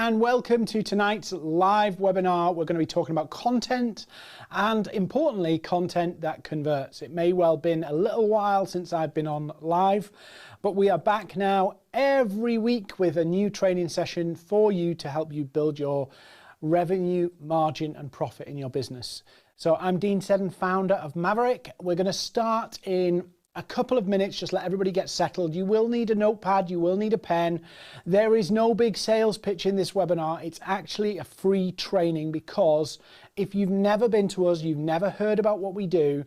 and welcome to tonight's live webinar. We're going to be talking about content and, importantly, content that converts. It may well have been a little while since I've been on live, but we are back now every week with a new training session for you to help you build your revenue, margin and profit in your business. So I'm Dean Seddon, founder of Maverick. We're going to start in a couple of minutes, just let everybody get settled. You will need a notepad, you will need a pen. There is no big sales pitch in this webinar. It's actually a free training, because if you've never been to us, you've never heard about what we do,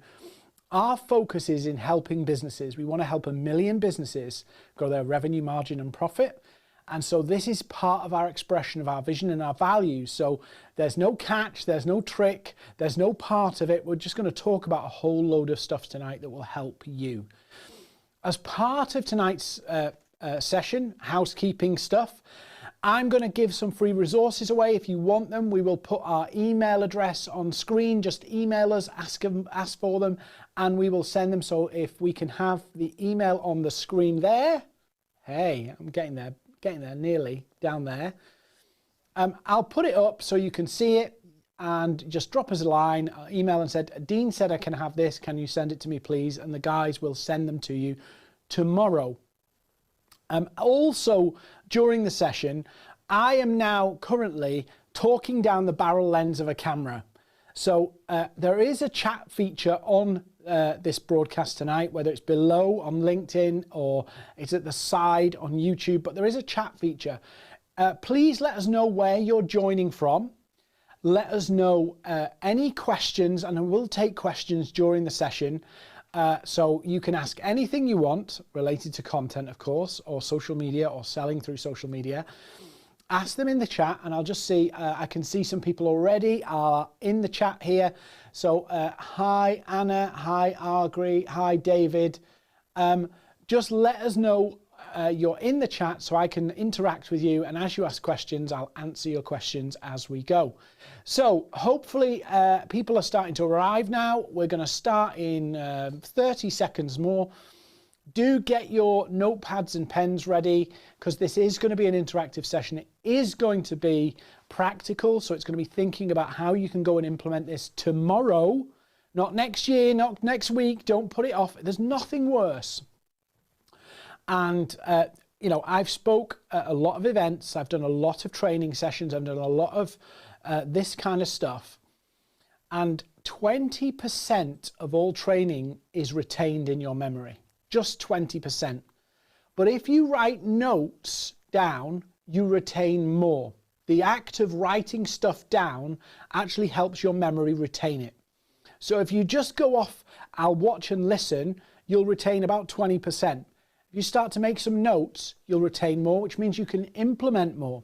our focus is in helping businesses. We want to help 1 million businesses grow their revenue, margin and profit. And so this is part of our expression of our vision and our values. So there's no catch, there's no trick, there's no part of it. We're just going to talk about a whole load of stuff tonight that will help you. As part of tonight's session, housekeeping stuff, I'm going to give some free resources away. If you want them, we will put our email address on screen. Just email us, ask for them, and we will send them. So if we can have the email on the screen there. Hey, I'm getting there. Nearly down there. I'll put it up so you can see it, and just drop us a line, email and said, Dean said I can have this, can you send it to me please? And the guys will send them to you tomorrow. Also during the session, I am now currently talking down the barrel lens of a camera. So there is a chat feature on this broadcast tonight, whether it's below on LinkedIn or it's at the side on YouTube, but there is a chat feature. Please let us know where you're joining from. Let us know any questions, and we'll take questions during the session. So you can ask anything you want related to content, of course, or social media, or selling through social media. Ask them in the chat, and I'll just see, I can see some people already are in the chat here. So hi Anna, hi Argry, hi David. Just let us know you're in the chat so I can interact with you, and as you ask questions, I'll answer your questions as we go. So hopefully people are starting to arrive now. We're going to start in 30 seconds more. Do get your notepads and pens ready, because this is going to be an interactive session. It is going to be practical, so it's going to be thinking about how you can go and implement this tomorrow, not next year, not next week. Don't put it off. There's nothing worse. And, you know, I've spoke at a lot of events. I've done a lot of training sessions. I've done a lot of this kind of stuff. And 20% of all training is retained in your memory. Just 20%. But if you write notes down, you retain more. The act of writing stuff down actually helps your memory retain it. So if you just go off, I'll watch and listen, you'll retain about 20%. If you start to make some notes, you'll retain more, which means you can implement more.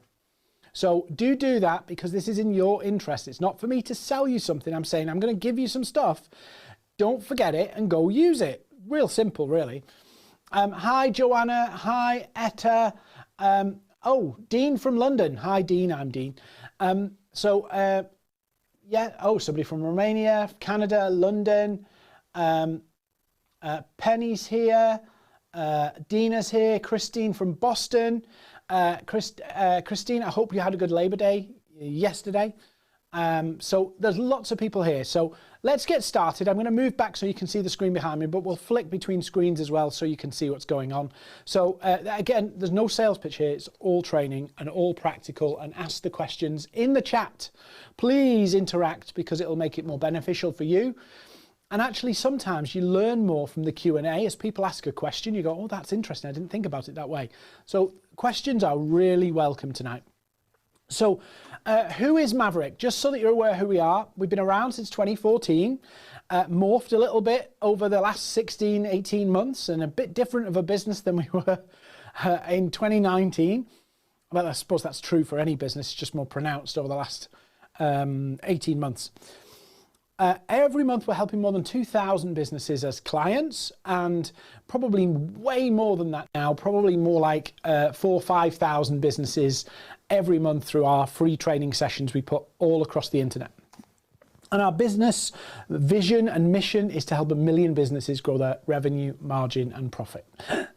So do that, because this is in your interest. It's not for me to sell you something. I'm saying I'm going to give you some stuff. Don't forget it and go use it. Real simple, really. Hi, Joanna. Hi, Etta. Oh, Dean from London. Hi, Dean. I'm Dean. Yeah. Oh, somebody from Romania, Canada, London. Penny's here. Dina's here. Christine from Boston. Christine, I hope you had a good Labor Day yesterday. So there's lots of people here. So let's get started. I'm going to move back so you can see the screen behind me, but we'll flick between screens as well so you can see what's going on. So again, there's no sales pitch here. It's all training and all practical, and ask the questions in the chat. Please interact, because it'll make it more beneficial for you. And actually, sometimes you learn more from the Q&A. As people ask a question, you go, oh, that's interesting. I didn't think about it that way. So questions are really welcome tonight. So who is Maverick? Just so that you're aware who we are. We've been around since 2014, morphed a little bit over the last 16, 18 months, and a bit different of a business than we were in 2019. Well, I suppose that's true for any business, it's just more pronounced over the last 18 months. Every month we're helping more than 2,000 businesses as clients, and probably way more than that now, probably more like 4,000 or 5,000 businesses every month through our free training sessions we put all across the internet. And our business vision and mission is to help 1 million businesses grow their revenue, margin and profit.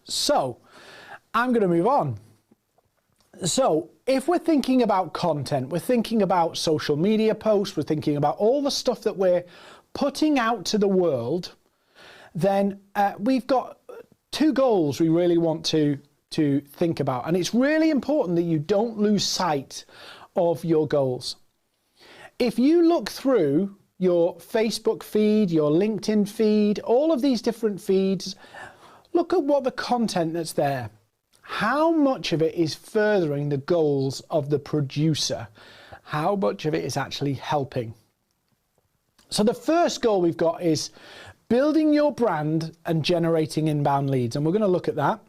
So I'm going to move on. So if we're thinking about content, we're thinking about social media posts, we're thinking about all the stuff that we're putting out to the world, then we've got two goals we really want to think about. And it's really important that you don't lose sight of your goals. If you look through your Facebook feed, your LinkedIn feed, all of these different feeds, look at what the content that's there. How much of it is furthering the goals of the producer? How much of it is actually helping? So the first goal we've got is building your brand and generating inbound leads. And we're going to look at that.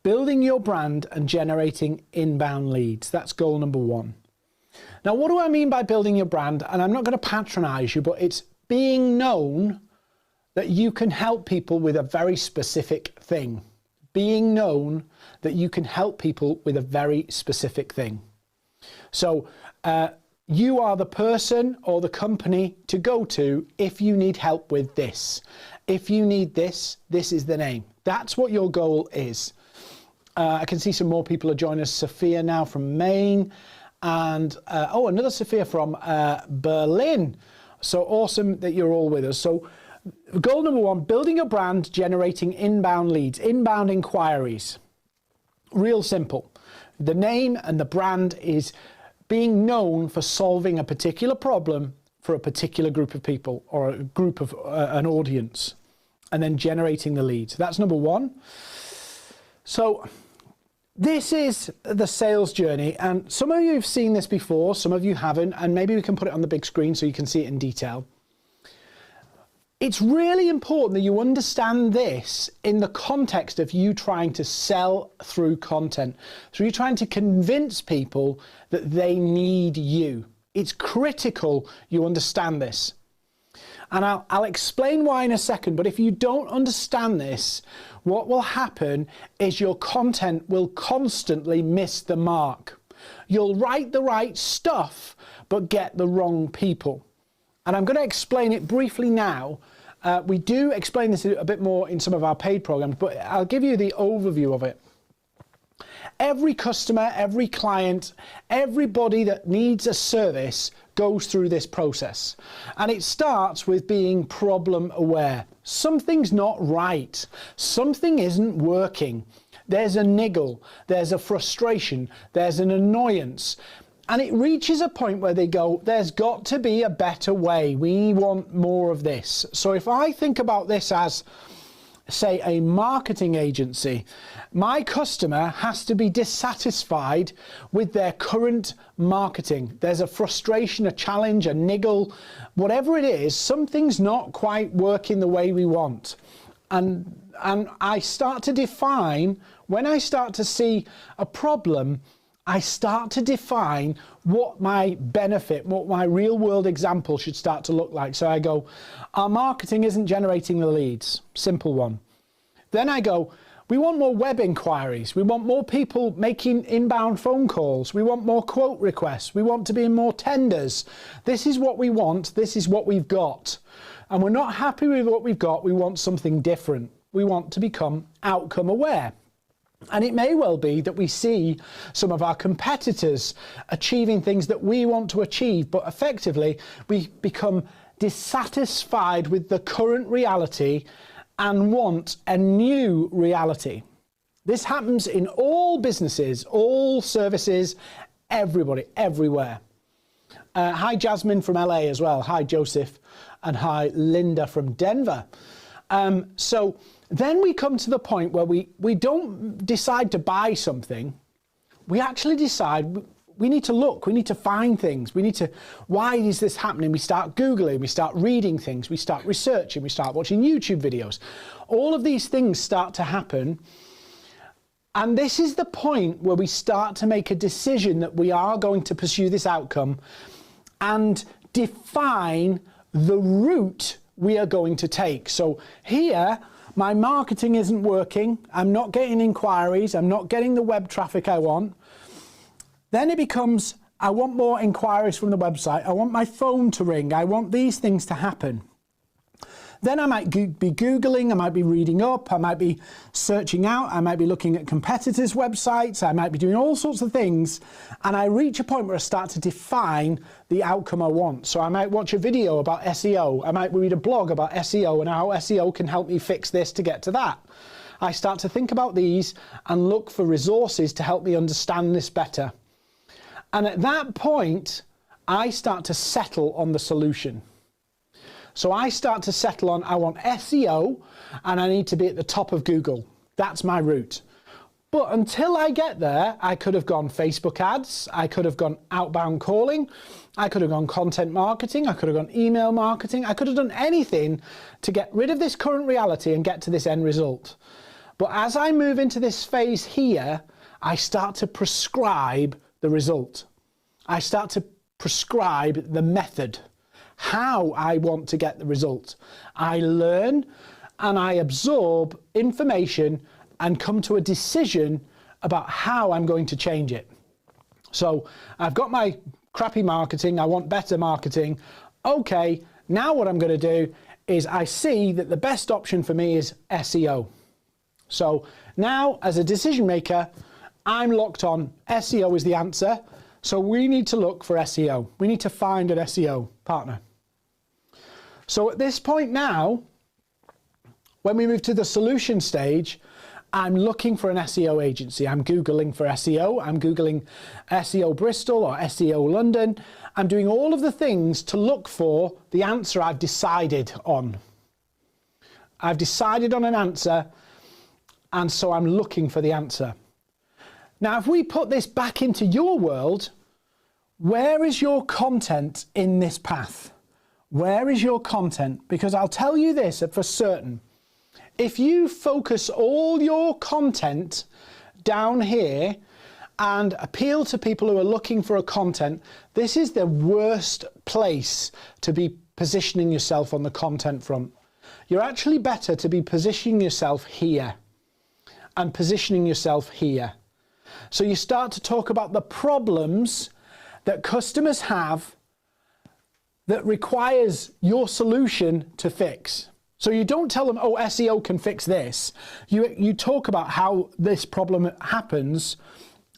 Building your brand and generating inbound leads. That's goal number one. Now, what do I mean by building your brand? And I'm not going to patronize you, but it's being known that you can help people with a very specific thing. Being known that you can help people with a very specific thing. So you are the person or the company to go to if you need help with this. If you need this, this is the name. That's what your goal is. I can see some more people are joining us. Sophia now from Maine. And, another Sophia from Berlin. So awesome that you're all with us. So goal number one, building a brand, generating inbound leads, inbound inquiries. Real simple. The name and the brand is being known for solving a particular problem for a particular group of people or a group of an audience, and then generating the leads. That's number one. So this is the sales journey, and some of you have seen this before, some of you haven't, and maybe we can put it on the big screen so you can see it in detail. It's really important that you understand this in the context of you trying to sell through content. So you're trying to convince people that they need you. It's critical you understand this. And I'll explain why in a second, but if you don't understand this, what will happen is your content will constantly miss the mark. You'll write the right stuff, but get the wrong people. And I'm going to explain it briefly now. We do explain this a bit more in some of our paid programs, but I'll give you the overview of it. Every customer, every client, everybody that needs a service goes through this process. And it starts with being problem aware. Something's not right. Something isn't working. There's a niggle, there's a frustration, there's an annoyance. And it reaches a point where they go, there's got to be a better way. We want more of this. So if I think about this as, say, a marketing agency, my customer has to be dissatisfied with their current marketing. There's a frustration, a challenge, a niggle, whatever it is, something's not quite working the way we want. And I start to define, when I start to see a problem, I start to define what my benefit, what my real world example should start to look like. So I go, our marketing isn't generating the leads. Simple one. Then I go, we want more web inquiries. We want more people making inbound phone calls. We want more quote requests. We want to be in more tenders. This is what we want. This is what we've got. And we're not happy with what we've got. We want something different. We want to become outcome aware. And it may well be that we see some of our competitors achieving things that we want to achieve, but effectively we become dissatisfied with the current reality and want a new reality. This happens in all businesses, all services, everybody, everywhere. Hi Jasmine from LA as well. Hi Joseph, and hi Linda from Denver. So then we come to the point where we don't decide to buy something. We actually decide we need to look, we need to find things. We need to, why is this happening? We start Googling, we start reading things, we start researching, we start watching YouTube videos. All of these things start to happen. And this is the point where we start to make a decision that we are going to pursue this outcome and define the route we are going to take. So here, my marketing isn't working. I'm not getting inquiries. I'm not getting the web traffic I want. Then it becomes, I want more inquiries from the website. I want my phone to ring. I want these things to happen. Then I might be Googling, I might be reading up, I might be searching out, I might be looking at competitors' websites, I might be doing all sorts of things, and I reach a point where I start to define the outcome I want. So I might watch a video about SEO, I might read a blog about SEO and how SEO can help me fix this to get to that. I start to think about these and look for resources to help me understand this better. And at that point, I start to settle on the solution. So I start to settle on, I want SEO and I need to be at the top of Google. That's my route. But until I get there, I could have gone Facebook ads, I could have gone outbound calling, I could have gone content marketing, I could have gone email marketing, I could have done anything to get rid of this current reality and get to this end result. But as I move into this phase here, I start to prescribe the result. I start to prescribe the method, how I want to get the result. I learn and I absorb information and come to a decision about how I'm going to change it. So I've got my crappy marketing, I want better marketing. Okay, now what I'm going to do is I see that the best option for me is SEO. So now as a decision maker, I'm locked on SEO is the answer. So we need to look for SEO. We need to find an SEO partner. So at this point now, when we move to the solution stage, I'm looking for an SEO agency. I'm Googling for SEO. I'm Googling SEO Bristol or SEO London. I'm doing all of the things to look for the answer I've decided on. I've decided on an answer, and so I'm looking for the answer. Now, if we put this back into your world, where is your content in this path? Where is your content? Because I'll tell you this for certain. If you focus all your content down here and appeal to people who are looking for a content, this is the worst place to be positioning yourself on the content front. You're actually better to be positioning yourself here and positioning yourself here. So you start to talk about the problems that customers have that requires your solution to fix. So you don't tell them, oh, SEO can fix this. You talk about how this problem happens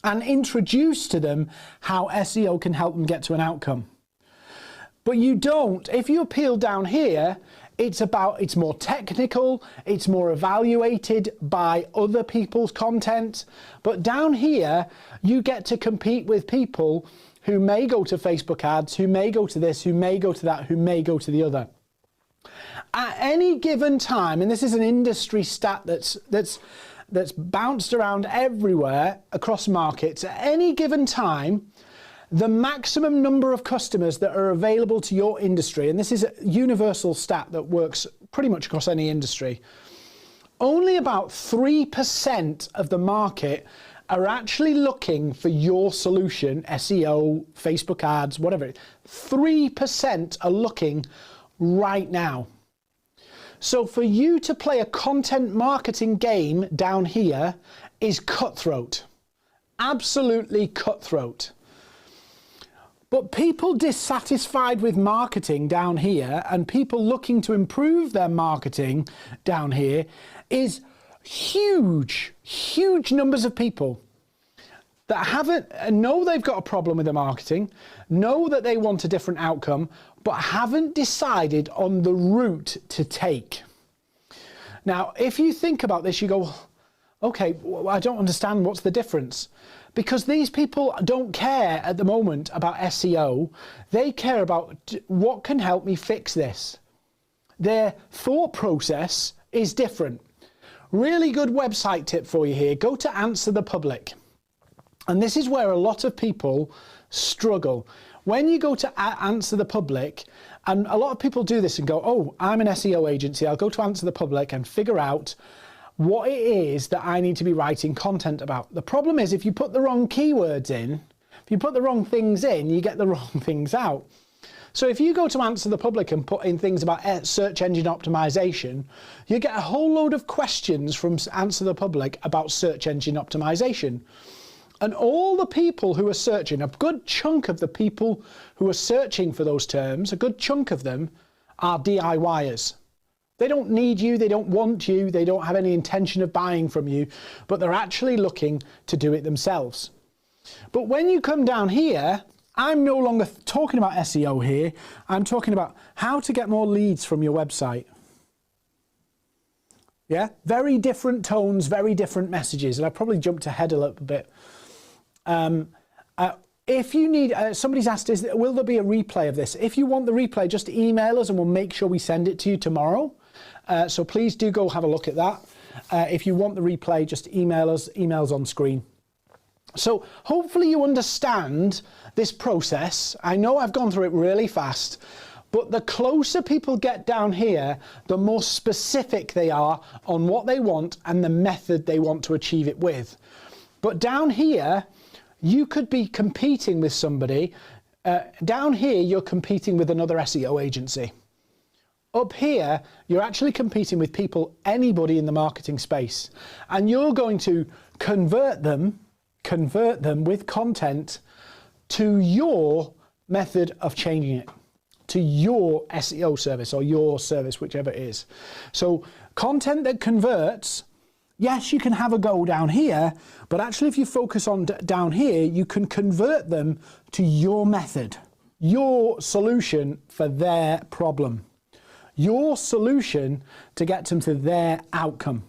and introduce to them how SEO can help them get to an outcome. But you don't, if you appeal down here, it's more technical, it's more evaluated by other people's content. But down here, you get to compete with people who may go to Facebook ads, who may go to this, who may go to that, who may go to the other. At any given time, and this is an industry stat that's bounced around everywhere across markets, at any given time, the maximum number of customers that are available to your industry, and this is a universal stat that works pretty much across any industry, only about 3% of the market are actually looking for your solution, SEO, Facebook ads, whatever. 3% are looking right now. So for you to play a content marketing game down here is cutthroat, absolutely cutthroat. But people dissatisfied with marketing down here and people looking to improve their marketing down here is huge, huge numbers of people that know they've got a problem with the marketing, know that they want a different outcome, but haven't decided on the route to take. Now, if you think about this, you go, okay, I don't understand, what's the difference? Because these people don't care at the moment about SEO. They care about what can help me fix this. Their thought process is different. Really good website tip for you here. Go to Answer the Public. And this is where a lot of people struggle. When you go to Answer the Public, and a lot of people do this and go, oh, I'm an SEO agency, I'll go to Answer the Public and figure out what it is that I need to be writing content about. The problem is if you put the wrong keywords in, if you put the wrong things in, you get the wrong things out. So if you go to Answer the Public and put in things about search engine optimization, you get a whole load of questions from Answer the Public about search engine optimization. And all the people who are searching, a good chunk of the people who are searching for those terms, a good chunk of them are DIYers. They don't need you, they don't want you, they don't have any intention of buying from you, but they're actually looking to do it themselves. But when you come down here, I'm no longer talking about SEO here, I'm talking about how to get more leads from your website. Yeah, very different tones, very different messages, and I probably jumped ahead a little bit. If you need, somebody's asked, will there be a replay of this? If you want the replay, just email us and we'll make sure we send it to you tomorrow. So please do go have a look at that. If you want the replay, just email us, emails on screen. So hopefully you understand this process. I know I've gone through it really fast, but the closer people get down here, the more specific they are on what they want and the method they want to achieve it with. But down here, you could be competing with somebody. Down here, you're competing with another SEO agency. Up here, you're actually competing with people, anybody in the marketing space. And you're going to convert them with content to your method of changing it, to your SEO service or your service, whichever it is. So content that converts, yes, you can have a go down here, but actually if you focus on down here, you can convert them to your method, your solution for their problem, your solution to get them to their outcome.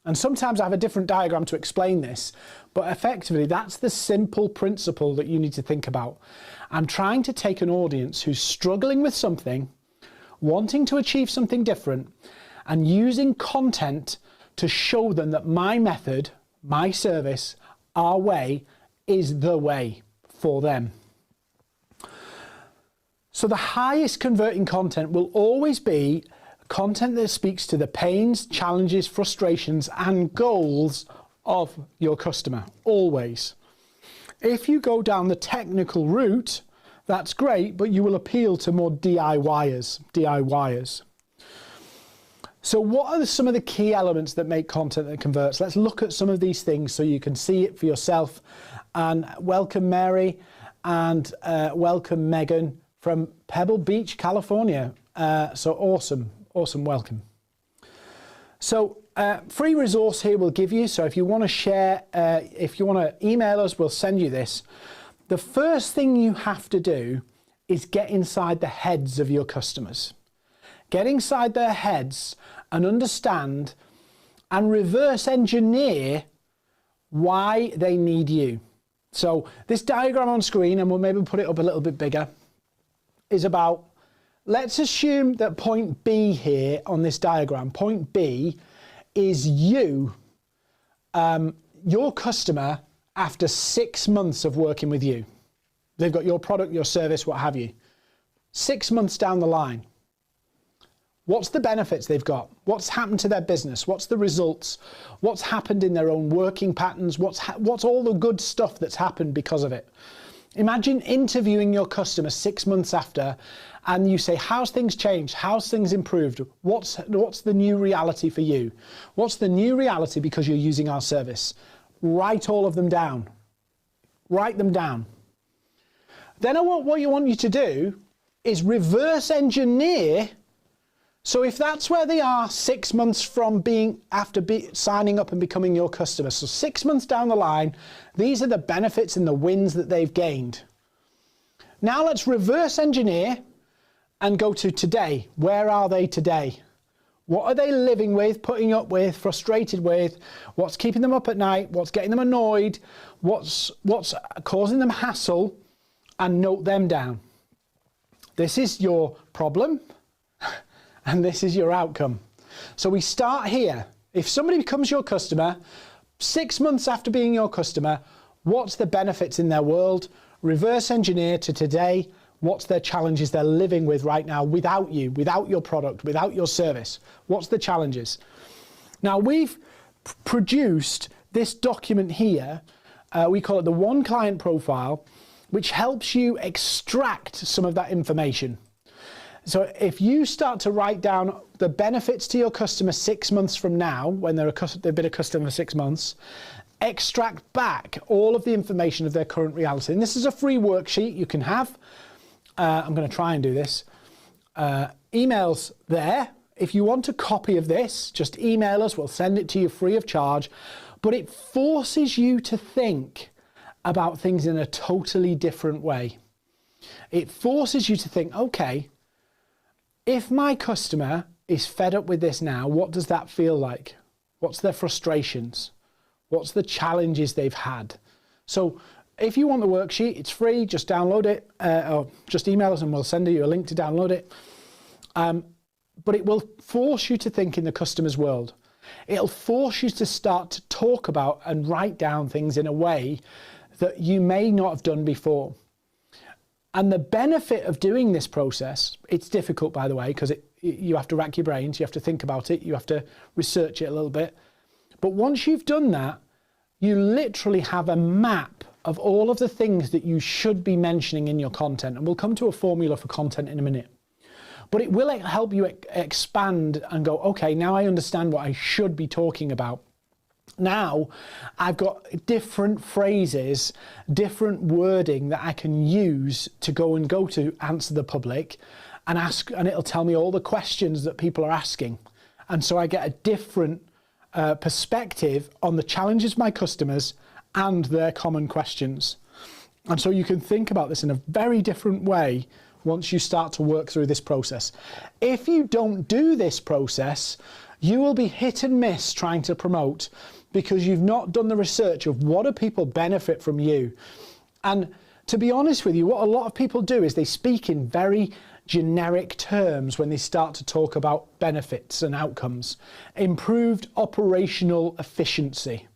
And sometimes I have a different diagram to explain this, but effectively that's the simple principle that you need to think about. I'm trying to take an audience who's struggling with something, wanting to achieve something different, and using content to show them that my method, my service, our way is the way for them. So the highest converting content will always be content that speaks to the pains, challenges, frustrations, and goals of your customer, always. If you go down the technical route, that's great, but you will appeal to more DIYers. So what are some of the key elements that make content that converts? Let's look at some of these things so you can see it for yourself. And welcome Mary and welcome Megan from Pebble Beach, California. So awesome welcome. So free resource here we'll give you. So if you want to share, if you want to email us, we'll send you this. The first thing you have to do is get inside the heads of your customers. Get inside their heads and understand and reverse engineer why they need you. So this diagram on screen, and we'll maybe put it up a little bit bigger, is about, let's assume that point B here on this diagram, point B is you, your customer, after 6 months of working with you. They've got your product, your service, what have you. 6 months down the line. What's the benefits they've got? What's happened to their business? What's the results? What's happened in their own working patterns? What's all the good stuff that's happened because of it? Imagine interviewing your customer 6 months after, and you say, how's things changed? How's things improved? What's the new reality for you? What's the new reality because you're using our service? Write all of them down. Write them down. Then what you want you to do is reverse engineer. So if that's where they are 6 months from signing up and becoming your customer, so 6 months down the line, these are the benefits and the wins that they've gained. Now let's reverse engineer and go to today. Where are they today? What are they living with, putting up with, frustrated with? What's keeping them up at night? What's getting them annoyed? What's causing them hassle? And note them down. This is your problem. And this is your outcome. So we start here. If somebody becomes your customer, 6 months after being your customer, what's the benefits in their world? Reverse engineer to today. What's their challenges they're living with right now without you, without your product, without your service? What's the challenges? Now we've produced this document here. We call it the One Client Profile, which helps you extract some of that information. So if you start to write down the benefits to your customer 6 months from now, when they've been a customer for 6 months, extract back all of the information of their current reality. And this is a free worksheet you can have. I'm going to try and do this. Emails there. if you want a copy of this, just email us, we'll send it to you free of charge. But it forces you to think about things in a totally different way. It forces you to think, okay, if my customer is fed up with this now, what does that feel like? What's their frustrations? What's the challenges they've had? So if you want the worksheet, it's free, just download it, or just email us and we'll send you a link to download it. But it will force you to think in the customer's world. It'll force you to start to talk about and write down things in a way that you may not have done before. And the benefit of doing this process, it's difficult, by the way, because you have to rack your brains, you have to think about it, you have to research it a little bit. But once you've done that, you literally have a map of all of the things that you should be mentioning in your content. And we'll come to a formula for content in a minute. But it will help you expand and go, okay, now I understand what I should be talking about. Now I've got different phrases, different wording that I can use to go to answer the public and ask, and it'll tell me all the questions that people are asking. And so I get a different perspective on the challenges of my customers and their common questions. And so you can think about this in a very different way once you start to work through this process. If you don't do this process, you will be hit and miss trying to promote because you've not done the research of what do people benefit from you. And to be honest with you, what a lot of people do is they speak in very generic terms when they start to talk about benefits and outcomes. Improved operational efficiency.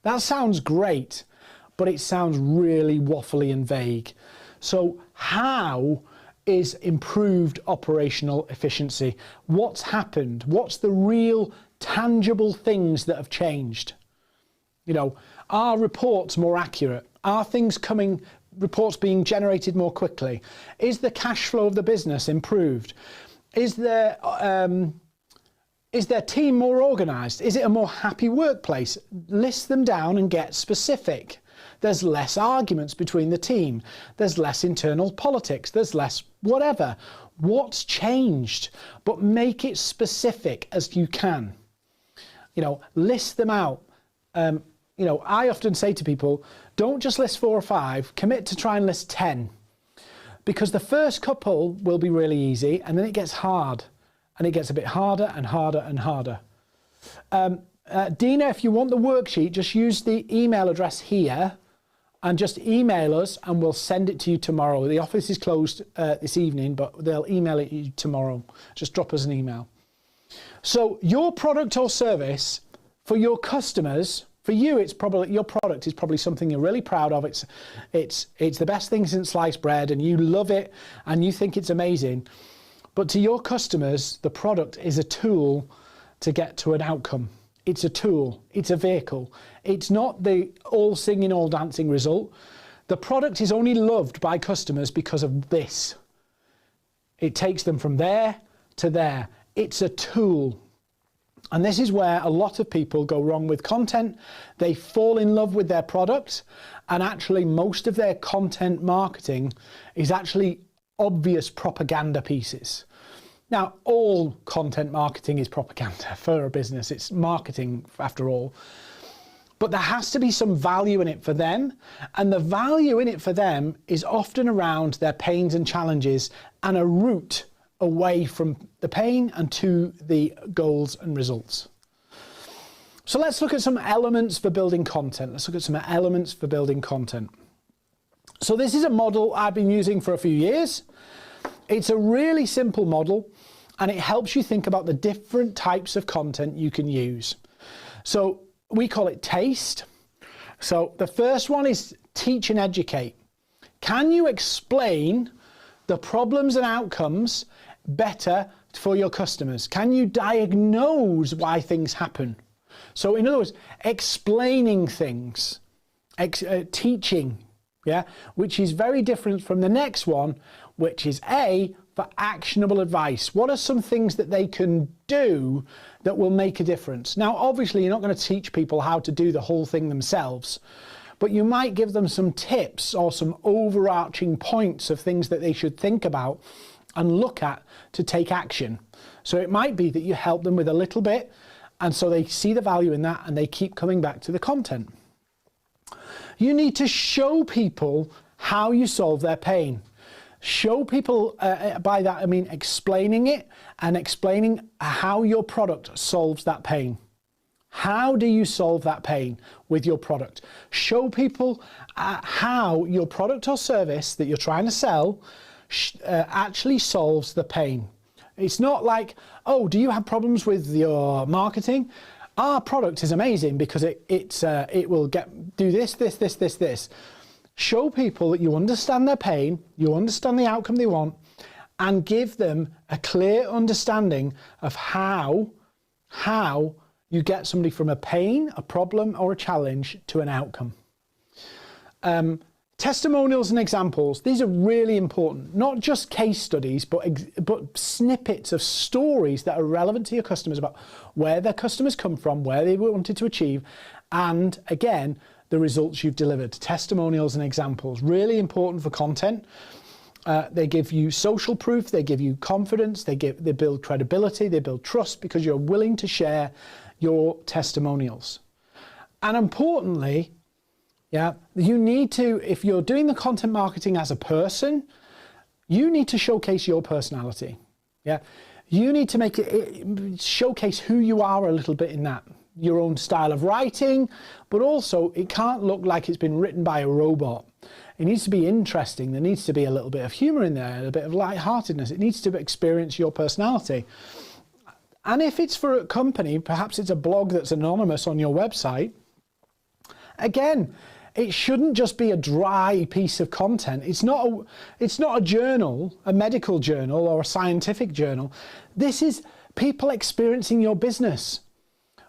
That sounds great, but it sounds really waffly and vague. So how is improved operational efficiency? What's happened? What's the real tangible things that have changed? You know, are reports more accurate? Are things reports being generated more quickly? Is the cash flow of the business improved? Is their team more organised? Is it a more happy workplace? List them down and get specific. There's less arguments between the team. There's less internal politics. There's less whatever. What's changed? But make it specific as you can. You know, list them out. You know, I often say to people, don't just list 4 or 5, commit to try and list 10. Because the first couple will be really easy and then it gets hard. And it gets a bit harder and harder and harder. Dina, if you want the worksheet, just use the email address here and just email us and we'll send it to you tomorrow. The office is closed this evening, but they'll email it you tomorrow. Just drop us an email. So your product or service for your customers, for you, it's probably your product is probably something you're really proud of. It's the best thing since sliced bread and you love it and you think it's amazing. But to your customers, the product is a tool to get to an outcome. It's a tool, it's a vehicle. It's not the all singing, all dancing result. The product is only loved by customers because of this. It takes them from there to there. It's a tool. And this is where a lot of people go wrong with content. They fall in love with their product, and actually most of their content marketing is actually obvious propaganda pieces. Now, all content marketing is propaganda for a business. It's marketing after all. But there has to be some value in it for them. And the value in it for them is often around their pains and challenges and a route away from the pain and to the goals and results. So let's look at some elements for building content. Let's look at some elements for building content. So this is a model I've been using for a few years. It's a really simple model and it helps you think about the different types of content you can use. So we call it TASTE. So the first one is teach and educate. Can you explain the problems and outcomes better for your customers? Can you diagnose why things happen? So in other words, explaining things, teaching, yeah, which is very different from the next one, which is A, for actionable advice. What are some things that they can do that will make a difference? Now, obviously, you're not going to teach people how to do the whole thing themselves, but you might give them some tips or some overarching points of things that they should think about and look at to take action. So it might be that you help them with a little bit, and so they see the value in that and they keep coming back to the content. You need to show people how you solve their pain. Show people, by that I mean explaining it and explaining how your product solves that pain. How do you solve that pain with your product? Show people how your product or service that you're trying to sell actually solves the pain. It's not like, oh, do you have problems with your marketing? Our product is amazing because it will do this. Show people that you understand their pain, you understand the outcome they want, and give them a clear understanding of how you get somebody from a pain, a problem, or a challenge to an outcome. Testimonials and examples, these are really important. Not just case studies, but snippets of stories that are relevant to your customers about where their customers come from, where they wanted to achieve, and again, the results you've delivered. Testimonials and examples, really important for content. They give you social proof, they give you confidence, they build credibility, they build trust because you're willing to share your testimonials. And importantly, you need to, if you're doing the content marketing as a person, you need to showcase your personality. You need to showcase who you are a little bit in that. Your own style of writing, but also it can't look like it's been written by a robot. It needs to be interesting. There needs to be a little bit of humor in there, a bit of lightheartedness. It needs to experience your personality. And if it's for a company, perhaps it's a blog that's anonymous on your website, again, it shouldn't just be a dry piece of content. It's not a journal, a medical journal or a scientific journal. This is people experiencing your business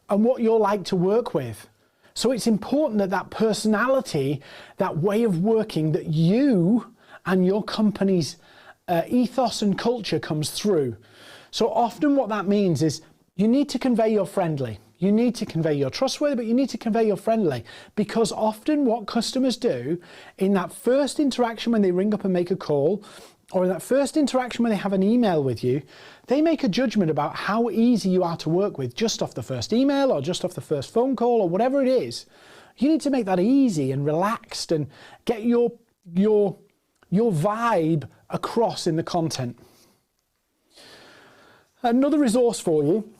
and what you're like to work with. So it's important that that personality, that way of working, that you and your company's ethos and culture comes through. So often what that means is you need to convey you're friendly. You need to convey you're trustworthy, but you need to convey you're friendly, because often what customers do in that first interaction when they ring up and make a call, or in that first interaction when they have an email with you, they make a judgment about how easy you are to work with just off the first email or just off the first phone call or whatever it is. You need to make that easy and relaxed and get your vibe across in the content. Another resource for you,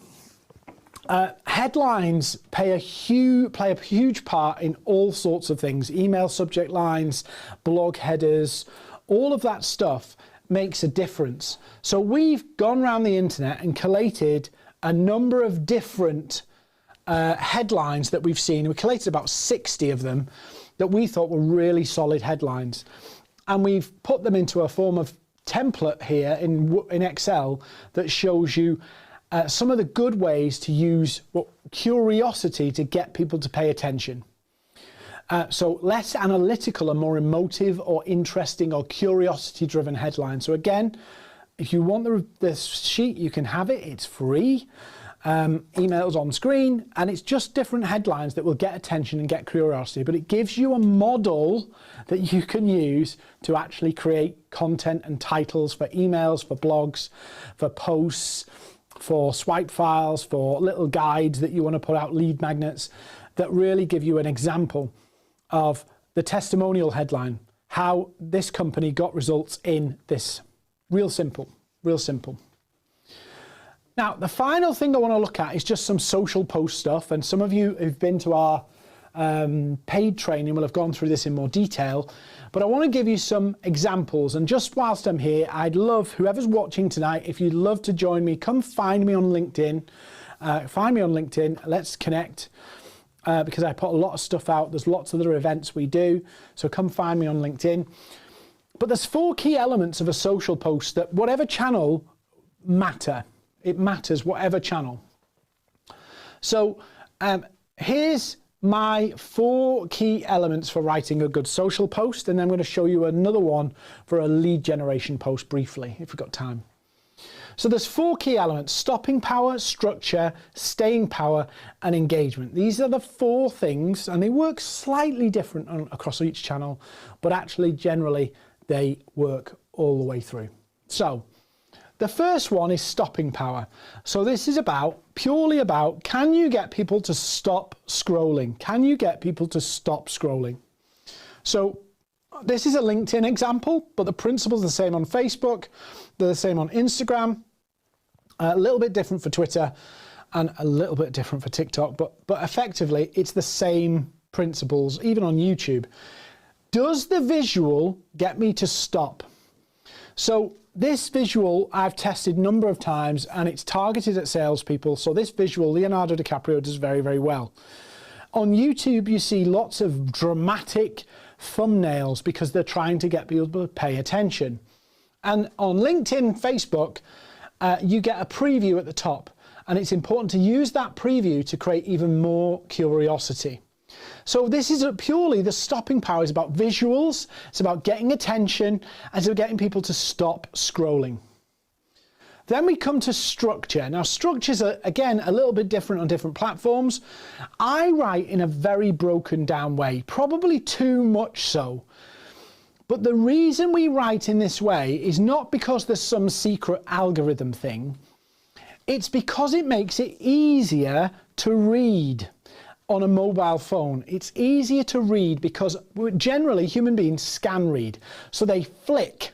headlines play a huge part in all sorts of things. Email subject lines, blog headers, all of that stuff makes a difference. So we've gone around the internet and collated a number of different headlines that we've seen. We collated about 60 of them that we thought were really solid headlines. And we've put them into a form of template here in Excel that shows you some of the good ways to use curiosity to get people to pay attention. So less analytical and more emotive or interesting or curiosity-driven headlines. So again, if you want the sheet, you can have it. It's free. Emails on screen, and it's just different headlines that will get attention and get curiosity. But it gives you a model that you can use to actually create content and titles for emails, for blogs, for posts, for swipe files, for little guides that you want to put out, lead magnets, that really give you an example of the testimonial headline, how this company got results in this. Real simple, real simple. Now, the final thing I want to look at is just some social post stuff. And some of you who've been to our paid training will have gone through this in more detail. But I want to give you some examples. And just whilst I'm here, I'd love, whoever's watching tonight, if you'd love to join me, come find me on LinkedIn. Let's connect. Because I put a lot of stuff out. There's lots of other events we do. So come find me on LinkedIn. But there's 4 key elements of a social post that whatever channel matter. It matters, whatever channel. So here's my 4 key elements for writing a good social post. And then I'm going to show you another one for a lead generation post briefly, if we've got time. So there's 4 key elements: stopping power, structure, staying power, and engagement. These are the 4 things, and they work slightly different across each channel, but actually generally they work all the way through. So The first one is stopping power. So this is purely about, can you get people to stop scrolling? Can you get people to stop scrolling? So this is a LinkedIn example, but the principles are the same on Facebook. They're the same on Instagram. A little bit different for Twitter and a little bit different for TikTok, but effectively it's the same principles, even on YouTube. Does the visual get me to stop? So this visual I've tested a number of times and it's targeted at salespeople. So this visual, Leonardo DiCaprio does very, very well. On YouTube, you see lots of dramatic thumbnails because they're trying to get people to pay attention. And on LinkedIn, Facebook, you get a preview at the top. And it's important to use that preview to create even more curiosity. So this is purely, the stopping power is about visuals, it's about getting attention, and it's about getting people to stop scrolling. Then we come to structure. Now structures are, again, a little bit different on different platforms. I write in a very broken down way, probably too much so. But the reason we write in this way is not because there's some secret algorithm thing. It's because it makes it easier to read. On a mobile phone, it's easier to read because generally human beings scan read. So they flick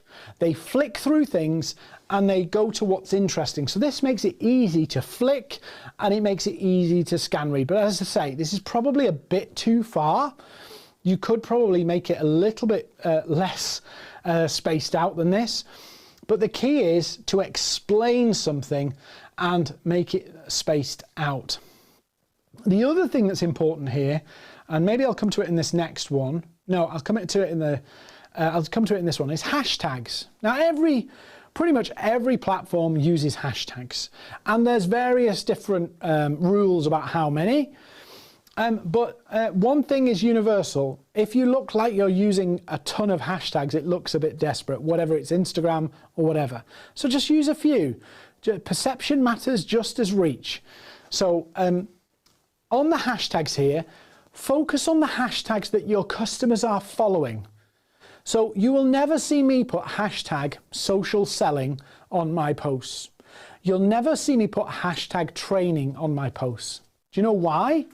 through things and they go to what's interesting. So this makes it easy to flick and it makes it easy to scan read. But as I say, this is probably a bit too far. You could probably make it a little bit less spaced out than this. But the key is to explain something and make it spaced out. The other thing that's important here, and maybe I'll come to it in this next one. No, I'll come to it in this one, is hashtags. Now pretty much every platform uses hashtags, and there's various different rules about how many. But one thing is universal. If you look like you're using a ton of hashtags, it looks a bit desperate, whatever it's Instagram or whatever. So just use a few. Perception matters just as reach. So on the hashtags here, focus on the hashtags that your customers are following. So you will never see me put hashtag social selling on my posts. You'll never see me put hashtag training on my posts. Do you know why?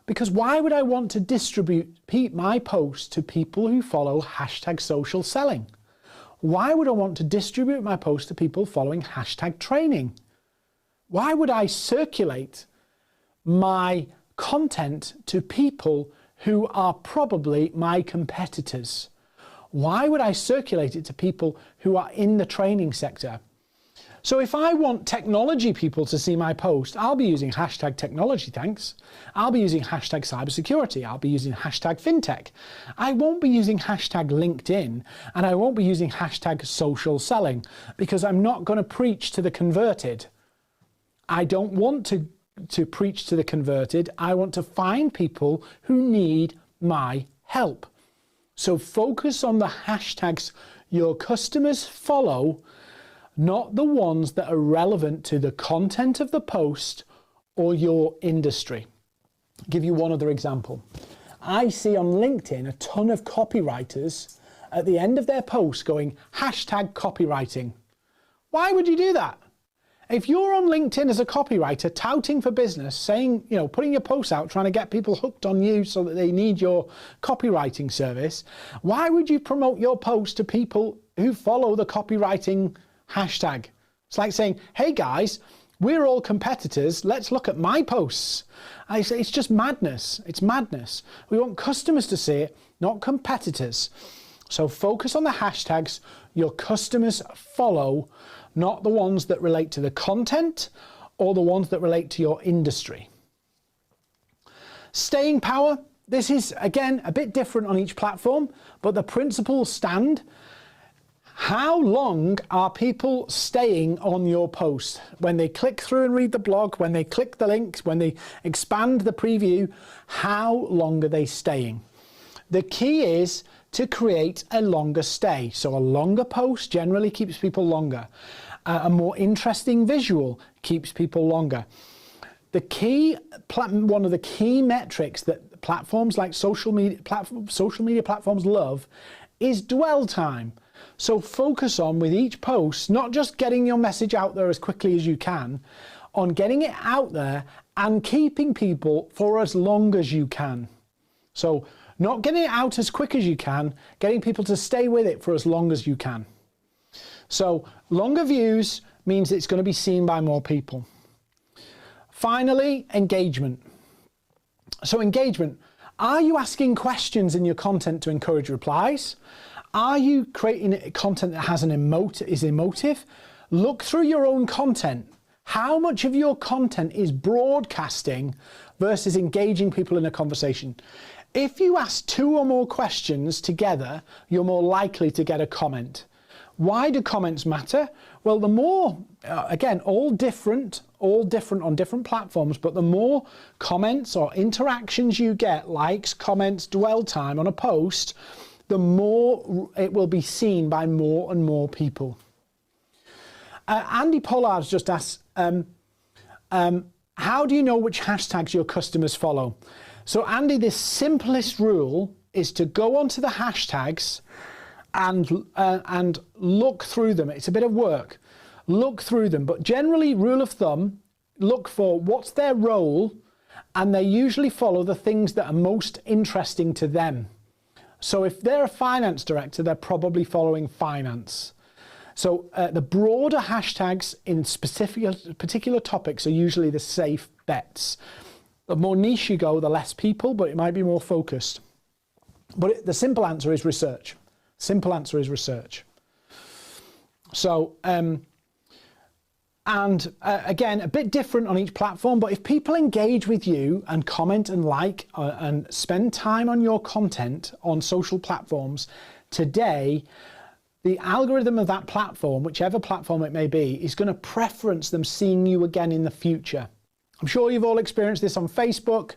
Because why would I want to distribute my posts to people who follow hashtag social selling? Why would I want to distribute my posts to people following hashtag training? Why would I circulate my content to people who are probably my competitors? Why would I circulate it to people who are in the training sector? So if I want technology people to see my post, I'll be using hashtag technology, thanks. I'll be using hashtag cybersecurity. I'll be using hashtag fintech. I won't be using hashtag LinkedIn, and I won't be using hashtag social selling, because I'm not going to preach to the converted. I don't want to preach to the converted. I want to find people who need my help. So focus on the hashtags your customers follow, not the ones that are relevant to the content of the post or your industry. I'll give you one other example. I see on LinkedIn a ton of copywriters at the end of their posts going hashtag copywriting. Why would you do that? If you're on LinkedIn as a copywriter touting for business, saying, putting your posts out, trying to get people hooked on you so that they need your copywriting service, why would you promote your post to people who follow the copywriting hashtag? It's like saying, hey guys, we're all competitors, let's look at my posts. I say it's just madness. It's madness. We want customers to see it, not competitors. So focus on the hashtags your customers follow, not the ones that relate to the content or the ones that relate to your industry. Staying power. This is, again, a bit different on each platform, but the principles stand. How long are people staying on your post? When they click through and read the blog, when they click the links, when they expand the preview, how long are they staying? The key is to create a longer stay. So a longer post generally keeps people longer. A more interesting visual keeps people longer. The key, one of the key metrics that platforms like social media platforms love is dwell time. So focus on, with each post, not just getting your message out there as quickly as you can, on getting it out there and keeping people for as long as you can. So not getting it out as quick as you can, getting people to stay with it for as long as you can. So longer views means it's going to be seen by more people. Finally, engagement. So engagement, are you asking questions in your content to encourage replies? Are you creating content that has is emotive? Look through your own content. How much of your content is broadcasting versus engaging people in a conversation? If you ask 2 or more questions together, you're more likely to get a comment. Why do comments matter? Well, the more, again, all different on different platforms, but the more comments or interactions you get, likes, comments, dwell time on a post, the more it will be seen by more and more people. Andy Pollard's just asked, how do you know which hashtags your customers follow? So Andy, the simplest rule is to go onto the hashtags and look through them. It's a bit of work. Look through them, but generally, rule of thumb, look for what's their role, and they usually follow the things that are most interesting to them. So if they're a finance director, they're probably following finance. So the broader hashtags in particular topics are usually the safe bets. The more niche you go, the less people, but it might be more focused. But the simple answer is research. Simple answer is research. So, again, a bit different on each platform, but if people engage with you and comment and like and spend time on your content on social platforms today, the algorithm of that platform, whichever platform it may be, is going to preference them seeing you again in the future. I'm sure you've all experienced this on Facebook.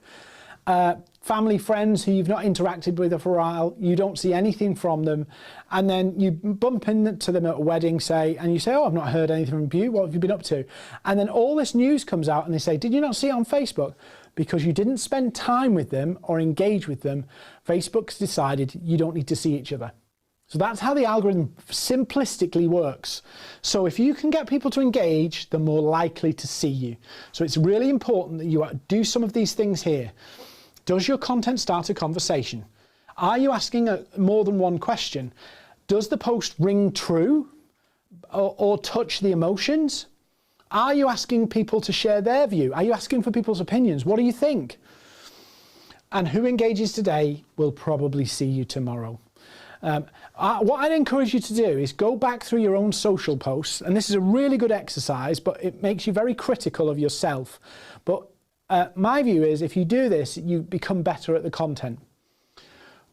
Family, friends who you've not interacted with for a while, you don't see anything from them, and then you bump into them at a wedding, say, and you say, oh, I've not heard anything from you, what have you been up to? And then all this news comes out and they say, did you not see it on Facebook? Because you didn't spend time with them or engage with them, Facebook's decided you don't need to see each other. So that's how the algorithm simplistically works. So if you can get people to engage, they're more likely to see you. So it's really important that you do some of these things here. Does your content start a conversation? Are you asking more than one question? Does the post ring true or touch the emotions? Are you asking people to share their view? Are you asking for people's opinions? What do you think? And who engages today will probably see you tomorrow. What I'd encourage you to do is go back through your own social posts, and this is a really good exercise, but it makes you very critical of yourself. But my view is if you do this, you become better at the content.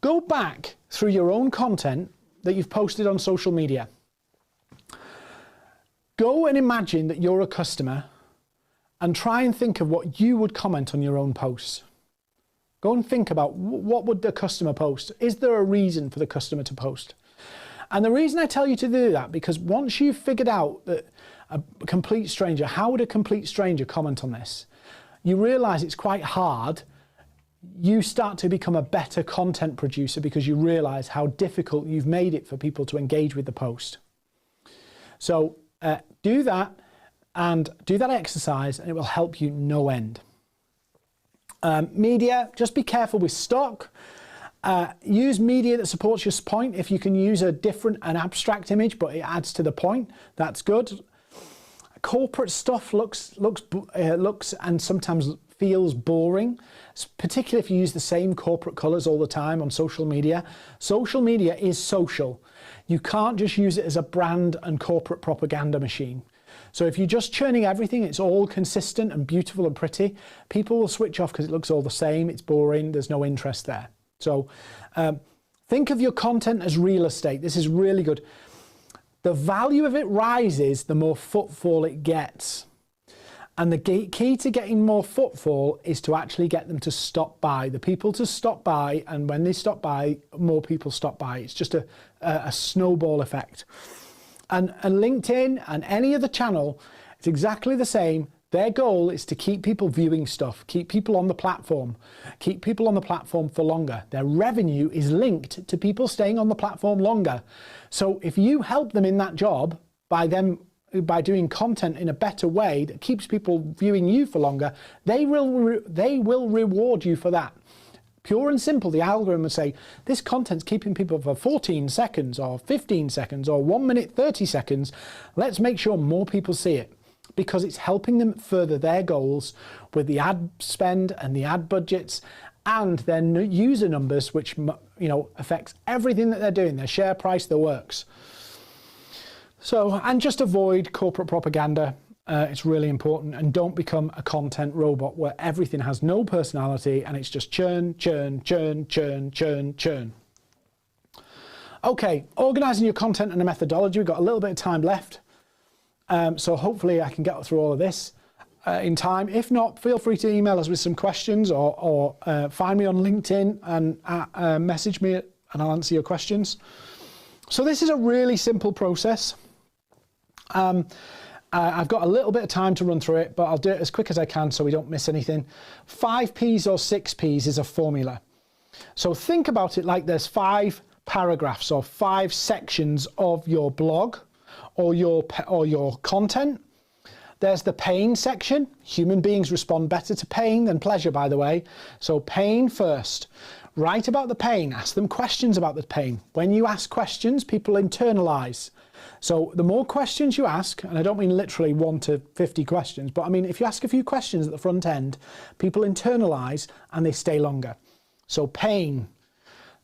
Go back through your own content that you've posted on social media. Go and imagine that you're a customer and try and think of what you would comment on your own posts. Go and think about what would the customer post? Is there a reason for the customer to post? And the reason I tell you to do that, because once you've figured out that a complete stranger, how would a complete stranger comment on this? You realize it's quite hard. You start to become a better content producer because you realize how difficult you've made it for people to engage with the post. So do that and do that exercise, and it will help you no end. Media, just be careful with stock. Use media that supports your point. If you can use an abstract image, but it adds to the point, that's good. Corporate stuff looks and sometimes feels boring, particularly if you use the same corporate colors all the time on social media. Social media is social. You can't just use it as a brand and corporate propaganda machine. So if you're just churning everything, it's all consistent and beautiful and pretty, people will switch off because it looks all the same, it's boring, there's no interest there. So think of your content as real estate. This is really good. The value of it rises the more footfall it gets. And the key to getting more footfall is to actually get them to stop by. The people to stop by, and when they stop by, more people stop by. It's just a snowball effect. And LinkedIn and any other channel, it's exactly the same. Their goal is to keep people viewing stuff, keep people on the platform, keep people on the platform for longer. Their revenue is linked to people staying on the platform longer. So if you help them in that job by doing content in a better way that keeps people viewing you for longer, they will reward you for that. Pure and simple, the algorithm will say, this content's keeping people for 14 seconds or 15 seconds or 1 minute 30 seconds. Let's make sure more people see it, because it's helping them further their goals with the ad spend and the ad budgets and their user numbers, which, you know, affects everything that they're doing, their share price, their works. So, and just avoid corporate propaganda. It's really important, and don't become a content robot where everything has no personality and it's just churn, churn, churn, churn, churn, churn. Okay, organising your content and a methodology. We've got a little bit of time left. So hopefully I can get through all of this in time. If not, feel free to email us with some questions or find me on LinkedIn and message me and I'll answer your questions. So this is a really simple process. I've got a little bit of time to run through it, but I'll do it as quick as I can so we don't miss anything. 5 Ps or 6 Ps is a formula. So think about it like there's 5 paragraphs or 5 sections of your blog or your content. There's the pain section. Human beings respond better to pain than pleasure, by the way. So pain first. Write about the pain. Ask them questions about the pain. When you ask questions, people internalize. So the more questions you ask, and I don't mean literally 1 to 50 questions, but I mean if you ask a few questions at the front end, people internalize and they stay longer. So pain.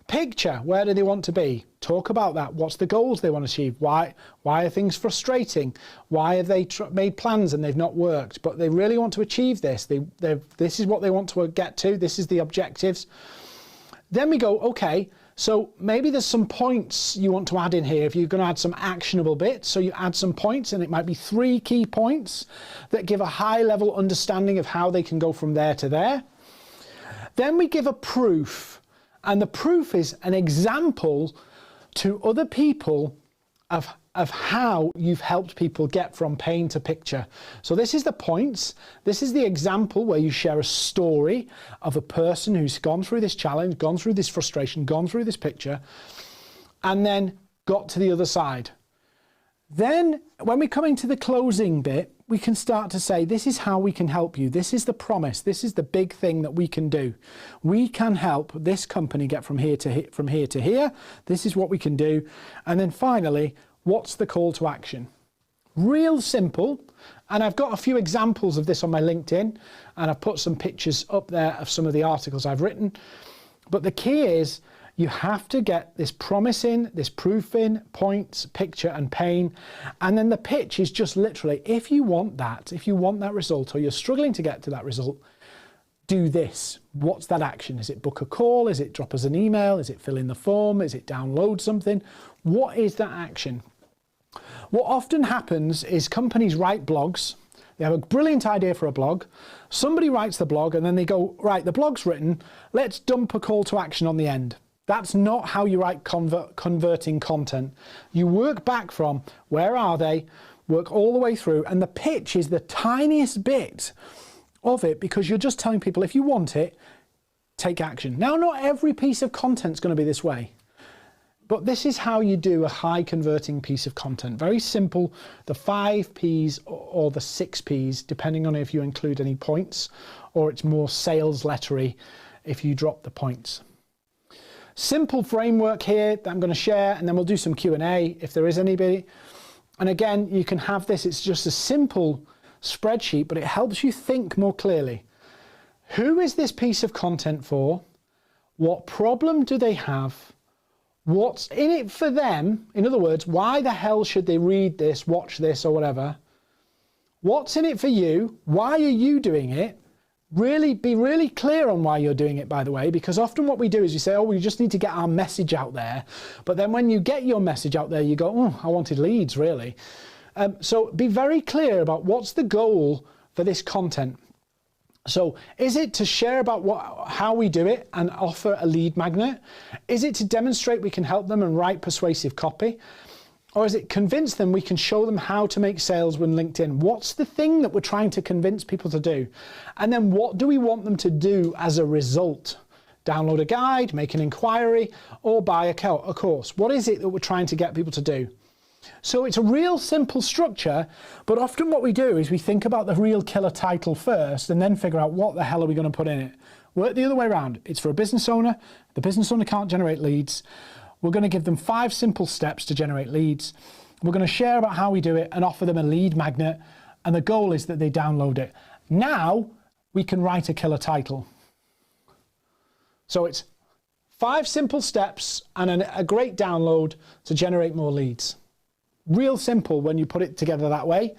Picture, where do they want to be? Talk about that. What's the goals they want to achieve? Why are things frustrating? Why have they made plans and they've not worked? But they really want to achieve this. This is what they want to get to. This is the objectives. Then we go, okay, so maybe there's some points you want to add in here. If you're going to add some actionable bits, so you add some points, and it might be 3 key points that give a high level understanding of how they can go from there to there. Then we give a proof. And the proof is an example to other people of how you've helped people get from pain to picture. So this is the points. This is the example where you share a story of a person who's gone through this challenge, gone through this frustration, gone through this picture, and then got to the other side. Then when we come into the closing bit, we can start to say, this is how we can help you. This is the promise. This is the big thing that we can do. We can help this company get from here to here. This is what we can do. And then finally, what's the call to action? Real simple. And I've got a few examples of this on my LinkedIn, and I've put some pictures up there of some of the articles I've written. But the key is, you have to get this promise in, this proof in, points, picture and pain. And then the pitch is just literally, if you want that result, or you're struggling to get to that result, do this. What's that action? Is it book a call? Is it drop us an email? Is it fill in the form? Is it download something? What is that action? What often happens is companies write blogs. They have a brilliant idea for a blog. Somebody writes the blog and then they go, right, the blog's written, let's dump a call to action on the end. That's not how you write converting content. You work back from where are they, work all the way through, and the pitch is the tiniest bit of it, because you're just telling people, if you want it, take action. Now, not every piece of content is going to be this way, but this is how you do a high converting piece of content. Very simple, the 5 Ps or the 6 Ps, depending on if you include any points, or it's more sales lettery if you drop the points. Simple framework here that I'm going to share, and then we'll do some Q&A if there is anybody. And again, you can have this, it's just a simple spreadsheet, but it helps you think more clearly. Who is this piece of content for? What problem do they have? What's in it for them? In other words, why the hell should they read this, watch this, or whatever? What's in it for you? Why are you doing it? Be really clear on why you're doing it, by the way, because often what we do is you say, oh, we just need to get our message out there. But then when you get your message out there, you go, oh, I wanted leads, really. So be very clear about what's the goal for this content. So is it to share about how we do it and offer a lead magnet? Is it to demonstrate we can help them and write persuasive copy? Or is it convince them we can show them how to make sales with LinkedIn? What's the thing that we're trying to convince people to do? And then what do we want them to do as a result? Download a guide, make an inquiry, or buy a course. What is it that we're trying to get people to do? So it's a real simple structure, but often what we do is we think about the real killer title first and then figure out what the hell are we going to put in it. Work the other way around. It's for a business owner. The business owner can't generate leads. We're going to give them 5 simple steps to generate leads. We're going to share about how we do it and offer them a lead magnet. And the goal is that they download it. Now we can write a killer title. So it's 5 simple steps and a great download to generate more leads. Real simple when you put it together that way.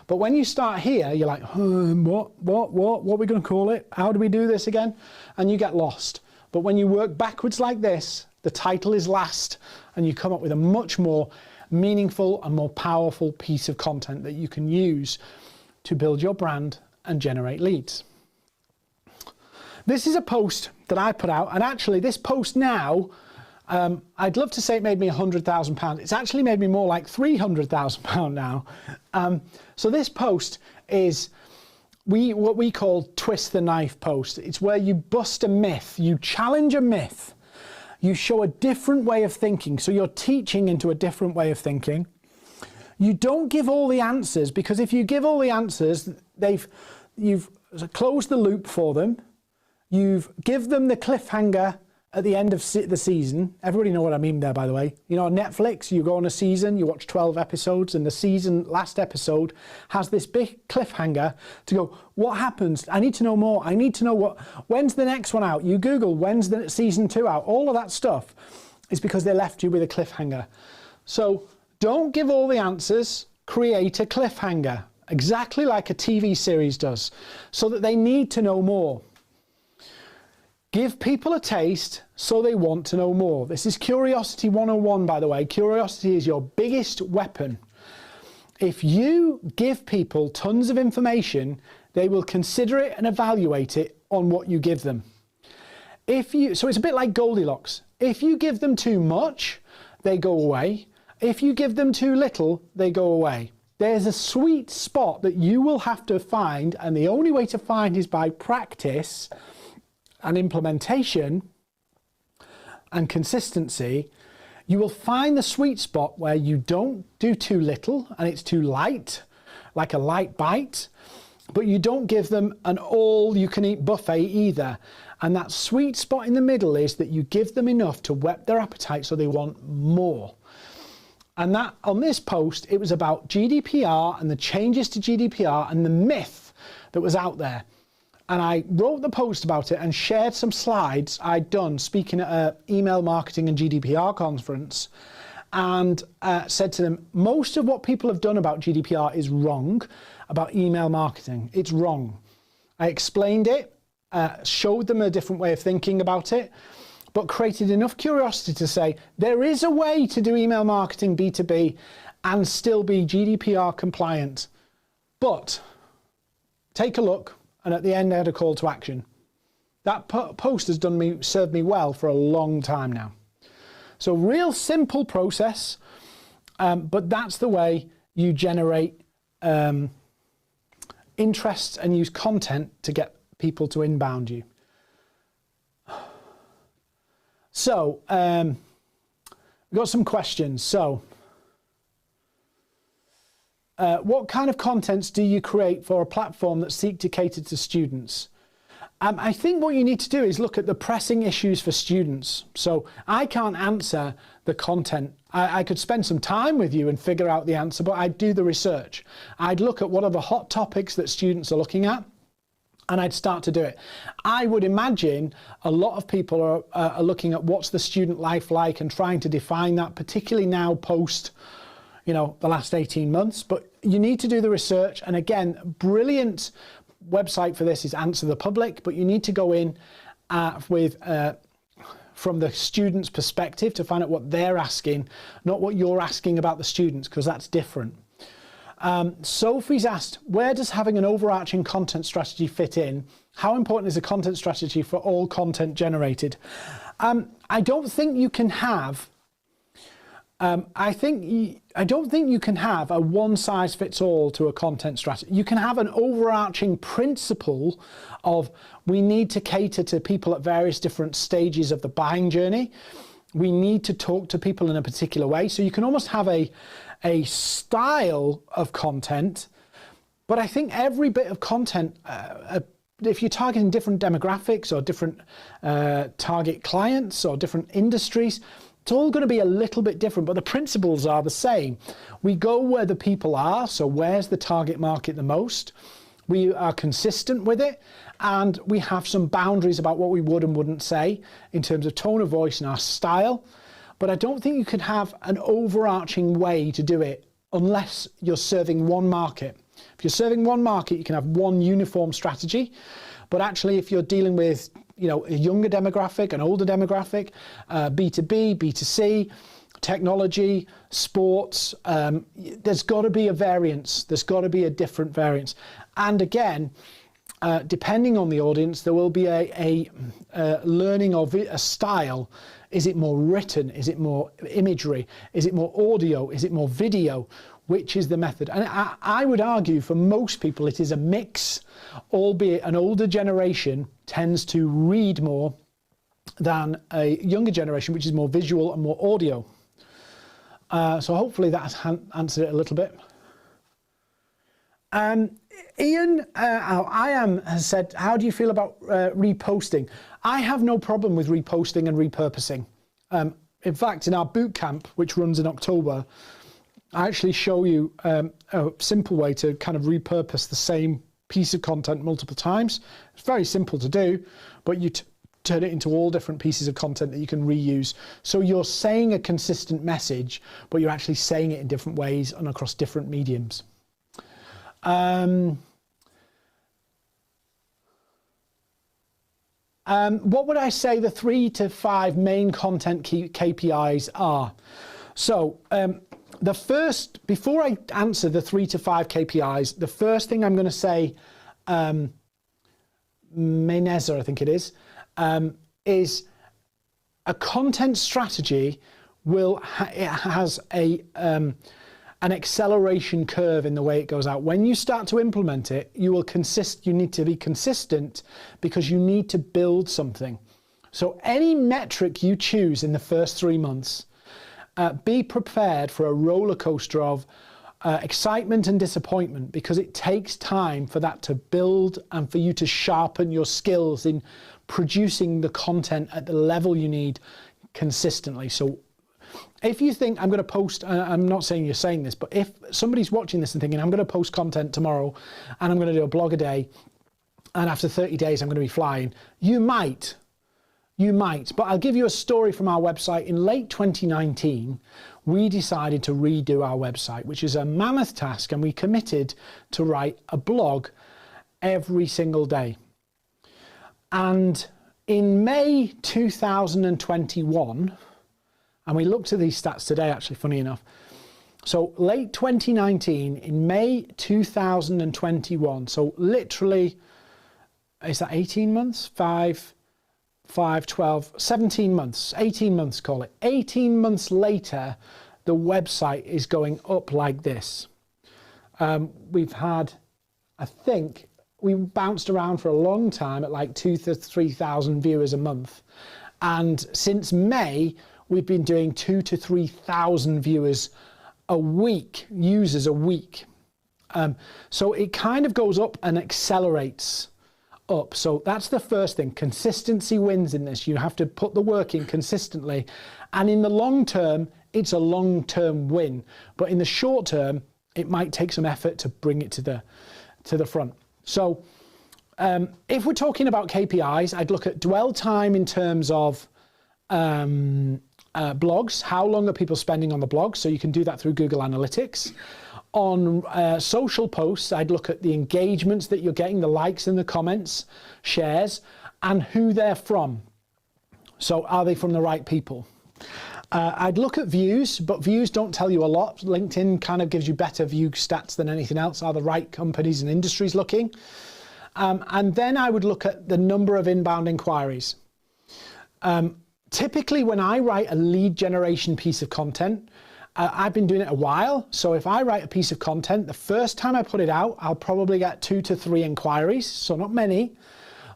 But when you start here, you're like, what are we going to call it? How do we do this again? And you get lost. But when you work backwards like this, the title is last, and you come up with a much more meaningful and more powerful piece of content that you can use to build your brand and generate leads. This is a post that I put out, and actually this post now, I'd love to say it made me £100,000. It's actually made me more like £300,000 now. So this post is what we call twist the knife post. It's where you bust a myth, you challenge a myth, you show a different way of thinking. So you're teaching into a different way of thinking. You don't give all the answers, because if you give all the answers, you've closed the loop for them. You've give them the cliffhanger at the end of the season. Everybody know what I mean there, by the way. You know, on Netflix, you go on a season, you watch 12 episodes, and the season last episode has this big cliffhanger to go, what happens? I need to know more. I need to know when's the next one out? You Google, when's the season 2 out? All of that stuff is because they left you with a cliffhanger. So don't give all the answers, create a cliffhanger, exactly like a TV series does, so that they need to know more. Give people a taste so they want to know more. This is Curiosity 101, by the way. Curiosity is your biggest weapon. If you give people tons of information, they will consider it and evaluate it on what you give them. So it's a bit like Goldilocks. If you give them too much, they go away. If you give them too little, they go away. There's a sweet spot that you will have to find, and the only way to find is by practice and implementation and consistency. You will find the sweet spot where you don't do too little and it's too light, like a light bite, but you don't give them an all-you-can-eat buffet either. And that sweet spot in the middle is that you give them enough to whet their appetite so they want more. And that, on this post, it was about GDPR and the changes to GDPR and the myth that was out there. And I wrote the post about it and shared some slides I'd done speaking at an email marketing and GDPR conference, and said to them, most of what people have done about GDPR is wrong, about email marketing. It's wrong. I explained it, showed them a different way of thinking about it, but created enough curiosity to say there is a way to do email marketing B2B and still be GDPR compliant. But take a look. And at the end, I had a call to action. That post has served me well for a long time now. So real simple process, but that's the way you generate interest and use content to get people to inbound you. So we've got some questions. So what kind of contents do you create for a platform that seek to cater to students? I think what you need to do is look at the pressing issues for students. So I can't answer the content. I could spend some time with you and figure out the answer, but I'd do the research. I'd look at what are the hot topics that students are looking at, and I'd start to do it. I would imagine a lot of people are looking at what's the student life like and trying to define that, particularly now post, you know, the last 18 months. But you need to do the research. And again, brilliant website for this is Answer the Public, but you need to go in from the student's perspective to find out what they're asking, not what you're asking about the students, because that's different. Sophie's asked, where does having an overarching content strategy fit in? How important is a content strategy for all content generated? I don't think you can have I don't think you can have a one size fits all to a content strategy. You can have an overarching principle of we need to cater to people at various different stages of the buying journey. We need to talk to people in a particular way. So you can almost have a style of content, but I think every bit of content, if you're targeting different demographics or different target clients or different industries, it's all going to be a little bit different, but the principles are the same. We go where the people are, so where's the target market the most? We are consistent with it, and we have some boundaries about what we would and wouldn't say in terms of tone of voice and our style. But I don't think you could have an overarching way to do it unless you're serving one market. If you're serving one market, you can have one uniform strategy. But actually, if you're dealing with a younger demographic, an older demographic, B2B, B2C, technology, sports, there's got to be a variance. There's got to be a different variance. And again, depending on the audience, there will be a learning of a style. Is it more written? Is it more imagery? Is it more audio? Is it more video? Which is the method? And I would argue for most people it is a mix, albeit an older generation tends to read more than a younger generation, which is more visual and more audio. So hopefully that has answered it a little bit. Ian has said, how do you feel about reposting? I have no problem with reposting and repurposing. In fact, in our boot camp, which runs in October, I actually show you a simple way to kind of repurpose the same piece of content multiple times. It's very simple to do, but you turn it into all different pieces of content that you can reuse. So you're saying a consistent message, but you're actually saying it in different ways and across different mediums. What would I say the 3 to 5 main content KPIs are? So the first, before I answer the 3 to 5 KPIs, the first thing I'm going to say, Menezes, I think it is a content strategy it has an acceleration curve in the way it goes out. When you start to implement it, you need to be consistent because you need to build something. So any metric you choose in the first 3 months, be prepared for a roller coaster of excitement and disappointment, because it takes time for that to build and for you to sharpen your skills in producing the content at the level you need consistently. So if you think I'm going to post, I'm not saying you're saying this, but if somebody's watching this and thinking I'm going to post content tomorrow and I'm going to do a blog a day and after 30 days I'm going to be flying, you might, but I'll give you a story from our website. In late 2019, we decided to redo our website, which is a mammoth task, and we committed to write a blog every single day. And in May 2021, and we looked at these stats today, actually, funny enough. So late 2019, in May 2021, so literally, is that 18 months? 17 months, 18 months, call it. 18 months later, the website is going up like this. We've had, I think, we bounced around for a long time at like 2,000 to 3,000 viewers a month. And since May, we've been doing 2,000 to 3,000 viewers a week, users a week. So it kind of goes up and accelerates up. So that's the first thing. Consistency wins in this. You have to put the work in consistently. And in the long term, it's a long-term win. But in the short term, it might take some effort to bring it to the front. So if we're talking about KPIs, I'd look at dwell time in terms of blogs. How long are people spending on the blog? So you can do that through Google Analytics. On social posts, I'd look at the engagements that you're getting, the likes and the comments, shares, and who they're from. So are they from the right people? I'd look at views, but views don't tell you a lot. LinkedIn kind of gives you better view stats than anything else. Are the right companies and industries looking? And then I would look at the number of inbound inquiries. Typically, when I write a lead generation piece of content, I've been doing it a while, so if I write a piece of content, the first time I put it out, I'll probably get 2 to 3 inquiries, so not many.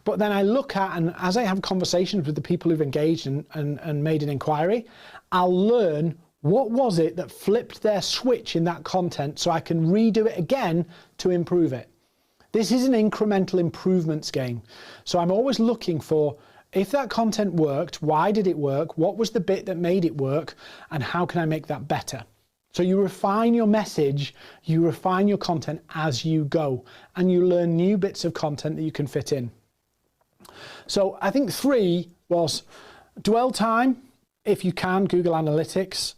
But then I look at, and as I have conversations with the people who've engaged and made an inquiry, I'll learn what was it that flipped their switch in that content so I can redo it again to improve it. This is an incremental improvements game. So I'm always looking for, if that content worked, why did it work? What was the bit that made it work? And how can I make that better? So you refine your message, you refine your content as you go, and you learn new bits of content that you can fit in. So I think 3 was dwell time, if you can, Google Analytics,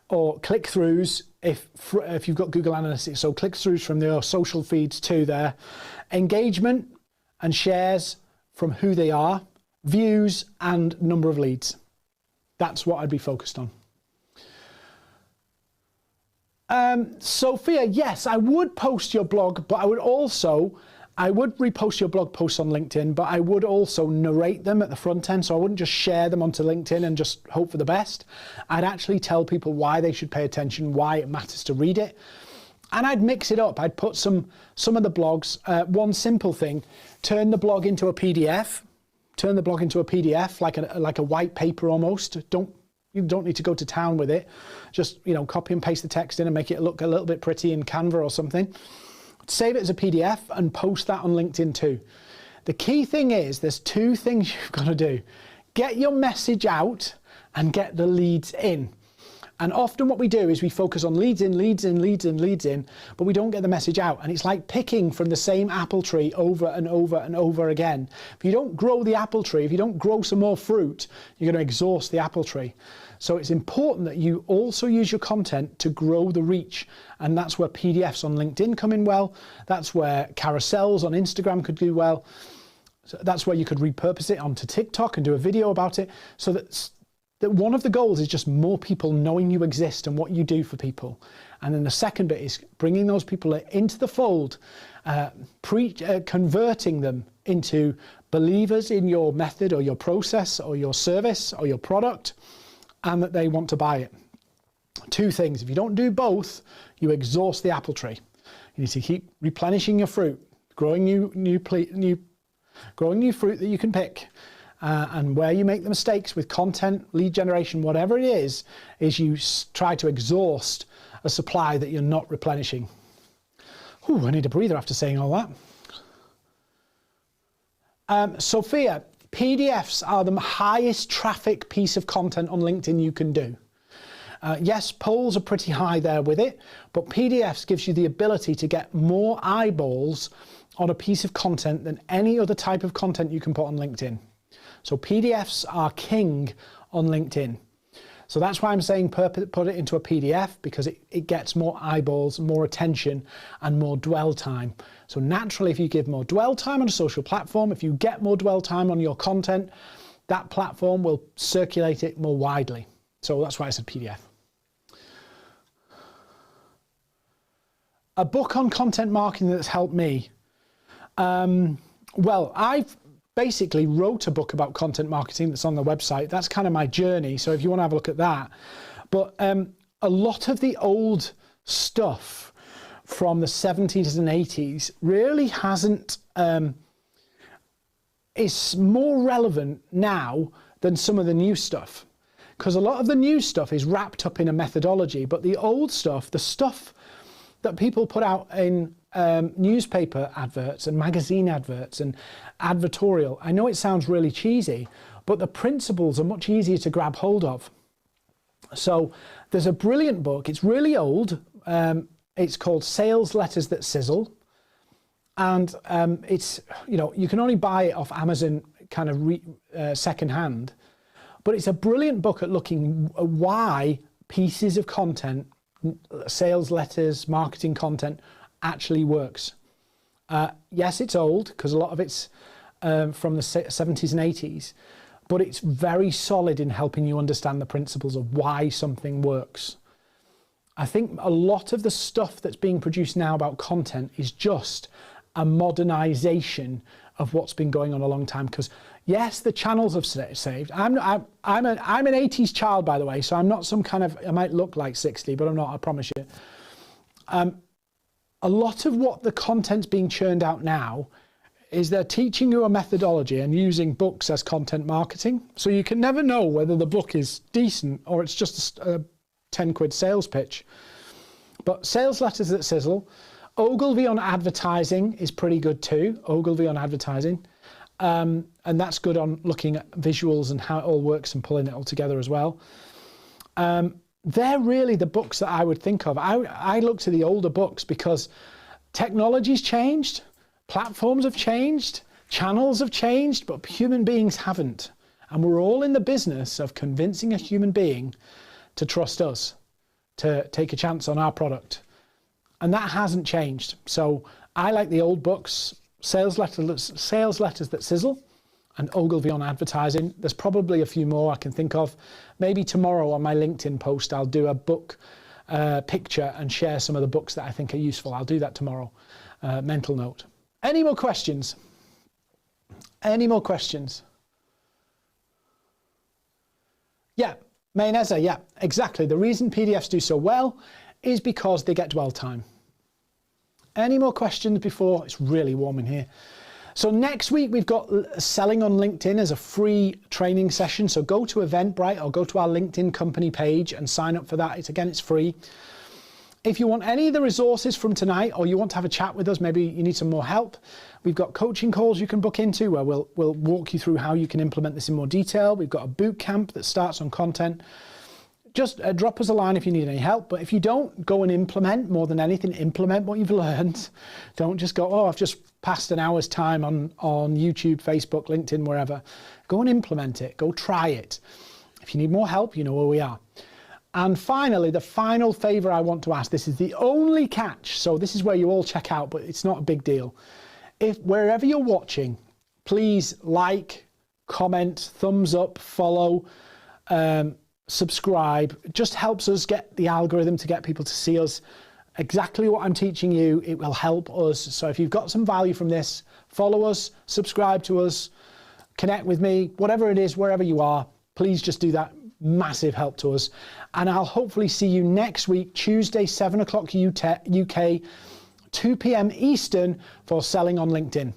or click-throughs if you've got Google Analytics, so click-throughs from your social feeds too there. Engagement and shares from who they are, views and number of leads. That's what I'd be focused on. Sophia, yes, I would post your blog, but I would repost your blog posts on LinkedIn, but I would also narrate them at the front end. So I wouldn't just share them onto LinkedIn and just hope for the best. I'd actually tell people why they should pay attention, why it matters to read it. And I'd mix it up. I'd put some of the blogs, one simple thing, turn the blog into a PDF, like a white paper almost. You don't need to go to town with it. Just, copy and paste the text in and make it look a little bit pretty in Canva or something. Save it as a PDF and post that on LinkedIn too. The key thing is there's 2 things you've got to do. Get your message out and get the leads in. And often what we do is we focus on leads in, but we don't get the message out. And it's like picking from the same apple tree over and over and over again. If you don't grow the apple tree, if you don't grow some more fruit, you're going to exhaust the apple tree. So it's important that you also use your content to grow the reach. And that's where PDFs on LinkedIn come in well. That's where carousels on Instagram could do well. So that's where you could repurpose it onto TikTok and do a video about it. So that one of the goals is just more people knowing you exist and what you do for people. And then the second bit is bringing those people into the fold, converting them into believers in your method or your process or your service or your product, and that they want to buy it. 2 things. If you don't do both, you exhaust the apple tree. You need to keep replenishing your fruit, growing new fruit that you can pick. And where you make the mistakes with content, lead generation, whatever it is you try to exhaust a supply that you're not replenishing. I need a breather after saying all that. Sophia, PDFs are the highest traffic piece of content on LinkedIn you can do. Yes, polls are pretty high there with it, but PDFs gives you the ability to get more eyeballs on a piece of content than any other type of content you can put on LinkedIn. So PDFs are king on LinkedIn. So that's why I'm saying put it into a PDF, because it gets more eyeballs, more attention, and more dwell time. So naturally, if you give more dwell time on a social platform, if you get more dwell time on your content, that platform will circulate it more widely. So that's why I said PDF. A book on content marketing that's helped me. Well, I've basically wrote a book about content marketing that's on the website. That's kind of my journey. So if you want to have a look at that. But a lot of the old stuff from the 70s and 80s really hasn't, is more relevant now than some of the new stuff. Because a lot of the new stuff is wrapped up in a methodology, but the old stuff, the stuff that people put out in newspaper adverts and magazine adverts and advertorial. I know it sounds really cheesy, but the principles are much easier to grab hold of. So there's a brilliant book. It's really old. It's called Sales Letters That Sizzle. And it's, you can only buy it off Amazon kind of secondhand. But it's a brilliant book at looking at why pieces of content, sales letters, marketing content, actually works. Yes, it's old because a lot of it's from the 70s and 80s, but it's very solid in helping you understand the principles of why something works. I think a lot of the stuff that's being produced now about content is just a modernization of what's been going on a long time, because Yes, the channels have saved. I'm an 80s child, by the way, so I'm not some kind of, I might look like 60, but I'm not, I promise you. A lot of what the content's being churned out now is they're teaching you a methodology and using books as content marketing. So you can never know whether the book is decent or it's just a 10 quid sales pitch. But sales letters that sizzle. Ogilvy on advertising is pretty good too. Ogilvy on advertising. And that's good on looking at visuals and how it all works and pulling it all together as well. They're really the books that I would think of. I look to the older books because technology's changed, platforms have changed, channels have changed, but human beings haven't. And we're all in the business of convincing a human being to trust us, to take a chance on our product. And that hasn't changed. So I like the old books, sales letters that sizzle, and Ogilvy on advertising. There's probably a few more I can think of. Maybe tomorrow on my LinkedIn post, I'll do a book picture and share some of the books that I think are useful. I'll do that tomorrow. Mental note. Any more questions? Any more questions? Yeah, Mayonnaise, yeah, exactly. The reason PDFs do so well is because they get dwell time. Any more questions before? It's really warm in here. So next week we've got Selling on LinkedIn as a free training session. So go to Eventbrite or go to our LinkedIn company page and sign up for that. It's free. If you want any of the resources from tonight or you want to have a chat with us, maybe you need some more help, we've got coaching calls you can book into where we'll walk you through how you can implement this in more detail. We've got a boot camp that starts on content. Just drop us a line if you need any help. But if you don't, go and implement. More than anything, implement what you've learned. Don't just go, oh, I've just passed an hour's time on YouTube, Facebook, LinkedIn, wherever. Go and implement it. Go try it. If you need more help, you know where we are. And finally, the final favor I want to ask, this is the only catch. So this is where you all check out, but it's not a big deal. If wherever you're watching, please like, comment, thumbs up, follow, subscribe. It just helps us get the algorithm to get people to see us. Exactly what I'm teaching you, it will help us. So if you've got some value from this, follow us, subscribe to us, connect with me, whatever it is, wherever you are, please just do that. Massive help to us. And I'll hopefully see you next week, Tuesday, 7 o'clock UK, 2 p.m. Eastern for Selling on LinkedIn.